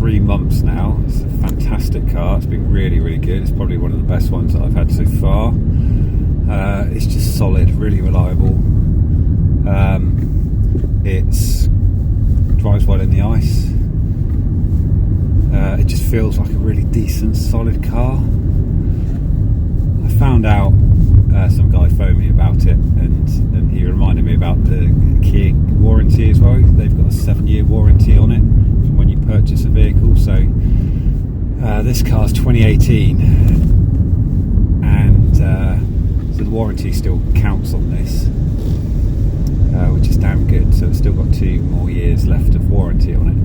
3 months now. It's a fantastic car. It's been really, really good. It's probably one of the best ones that I've had so far. It's just solid, really reliable. It drives well in the ice. It just feels like a really decent, solid car. I found out, some guy phoned me about it, and he reminded me about the Kia warranty as well. They've got a 7-year warranty on it from when you purchase a vehicle. So this car's 2018, and so the warranty still counts on this, which is damn good. So it's still got 2 more years left of warranty on it,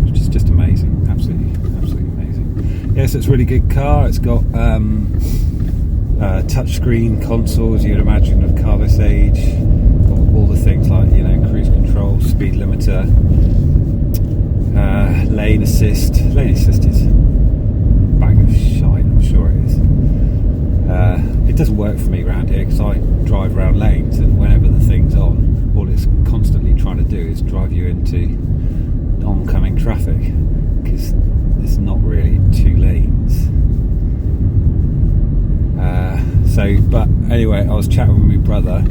which is just amazing. Absolutely amazing. Yes, it's a really good car. It's got touchscreen console, as you'd imagine of a car this age. All the things like, cruise control, speed limiter, lane assist. Lane assist is a bag of shite, I'm sure it is. It doesn't work for me around here because I drive around lanes, and whenever the thing's on, all it's constantly trying to do is drive you into oncoming traffic, because there's not really 2 lanes. But anyway, I was chatting with my brother,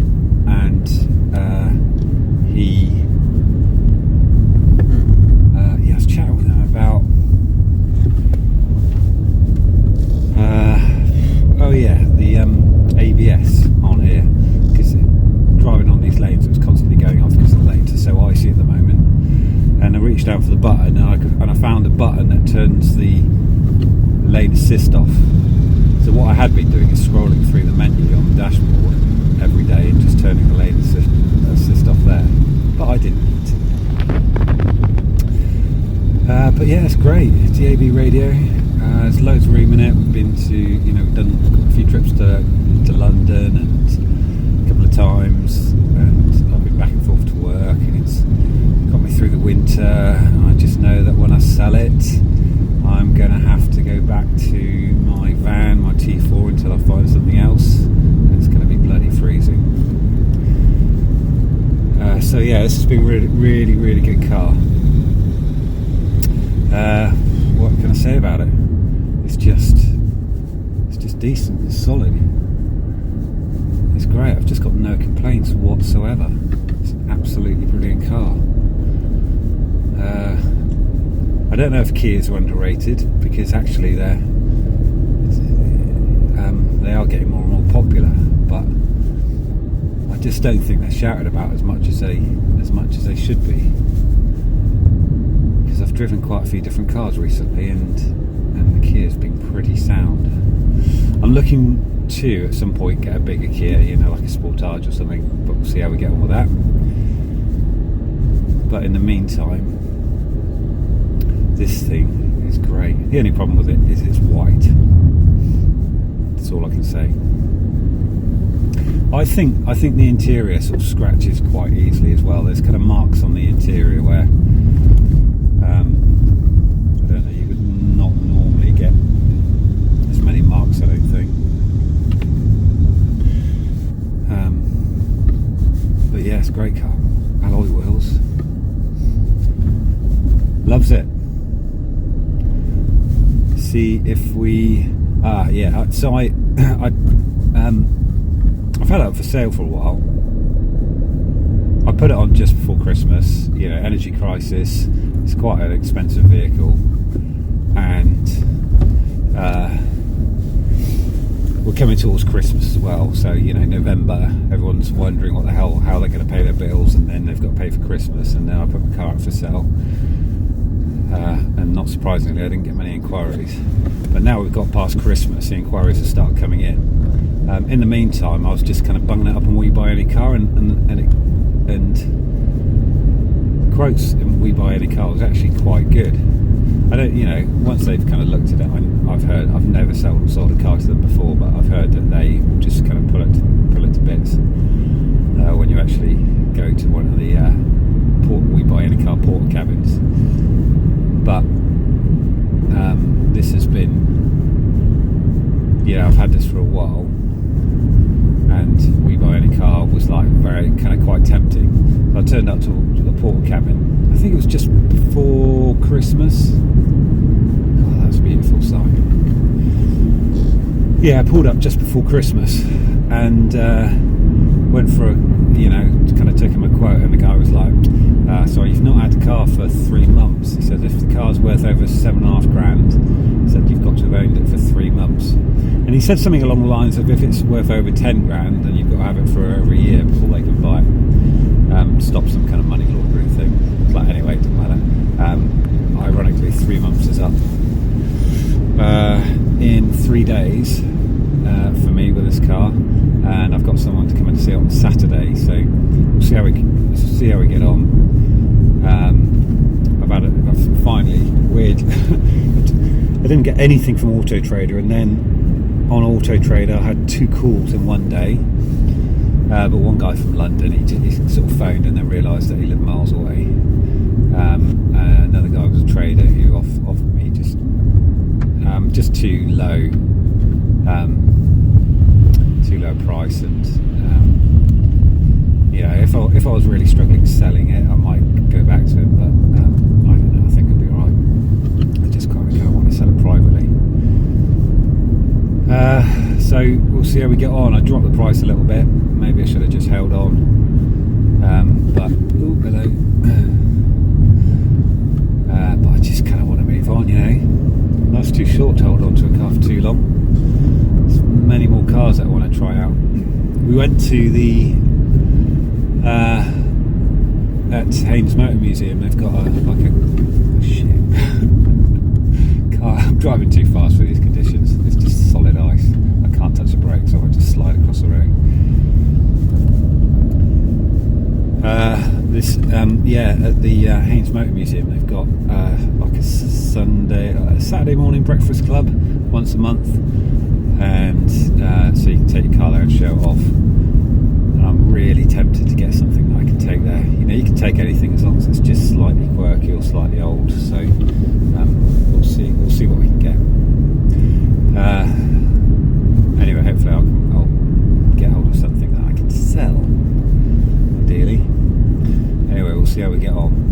and I was chatting with him about the ABS on here, because driving on these lanes, it was constantly going off because the lanes are so icy at the moment. And I reached out for the button, and I found a button that turns the lane assist off. So what I had been doing is scrolling through the menu on the dashboard every day and just turning the lane assist off there. But I didn't need to. But yeah, it's great. It's the AB radio. There's loads of room in it. We've been to, we've done a few trips to London and a couple of times, and I've been back and forth to work, and it's got me through the winter. And I just know that when I sell it, I'm going to have to go back to my van, my T4, until I find something else. It's going to be bloody freezing. So yeah, this has been really, really, really good car. What can I say about it? It's just decent. It's solid. It's great. I've just got no complaints whatsoever. It's an absolutely brilliant car. I don't know if Kias are underrated, because actually they are getting more and more popular, but I just don't think they're shouted about as much as they should be. Because I've driven quite a few different cars recently, and the Kia's been pretty sound. I'm looking to at some point get a bigger Kia, like a Sportage or something, but we'll see how we get on with that. But in the meantime, this thing is great. The only problem with it is it's white. That's all I can say. I think the interior sort of scratches quite easily as well. There's kind of marks on the interior where I don't know, you would not normally get as many marks, I don't think. But yeah, it's a great car. Alloy wheels. Loves it. See if we so I've had it up for sale for a while. I put it on just before Christmas, energy crisis. It's quite an expensive vehicle, and we're coming towards Christmas as well, so November, everyone's wondering how they're going to pay their bills, and then they've got to pay for Christmas, and then I put my car up for sale. And not surprisingly, I didn't get many inquiries. But now we've got past Christmas, the inquiries have started coming in. In the meantime, I was just kind of bunging it up on We Buy Any Car, and quotes in We Buy Any Car was actually quite good. I don't, once they've kind of looked at it, I've never sold a car to them before, but I've heard that they just kind of pull it to bits when you actually go to one of the We Buy Any Car porter cabins. But this has been, I've had this for a while, and We Buy Any Car was like very kind of quite tempting. So I turned up to the porter cabin. I think it was just before Christmas, yeah, I pulled up just before Christmas and went for kind of took him a quote, and the guy was like, sorry, you've not had the car for 3 months. He said, if the car's worth over $7,500, he said, you've got to have owned it for 3 months. And he said something along the lines of, if it's worth over 10 grand, then you've got to have it for over a year before they can buy it. Stop some kind of money laundering thing. It's like, anyway, it doesn't matter. Ironically, 3 months is up in 3 days for me with this car, and I've got someone to come and see it on Saturday, so we'll see how we get on. I've finally, weird, I didn't get anything from Auto Trader, and then on Auto Trader I had 2 calls in one day, but one guy from London, he sort of phoned and then realised that he lived miles away. Another guy was a trader who offered me just too low price, and if I was really struggling selling it, I might go back to him, but I don't know, I think it'd be alright. I just kind of want to sell it privately. So we'll see how we get on. I dropped the price a little bit, maybe I should have just held on, but hello. But I just kind of want to move on, Life's too short to hold on to a car for too long. There's many more cars that I want to try out. We went to the at Haynes Motor Museum. They've got car. I'm driving too fast for these conditions. It's just solid ice. I can't touch the brakes, so I just slide across the road. At the Haynes Motor Museum, they've got a Saturday morning breakfast club once a month, and so you can take your car there and show it off. And I'm really tempted to get something that I can take there. You can take anything as long as it's just slightly quirky or slightly old. So we'll see what we can get. Anyway, hopefully I'll get hold of something that I can sell, ideally. Anyway, we'll see how we get on.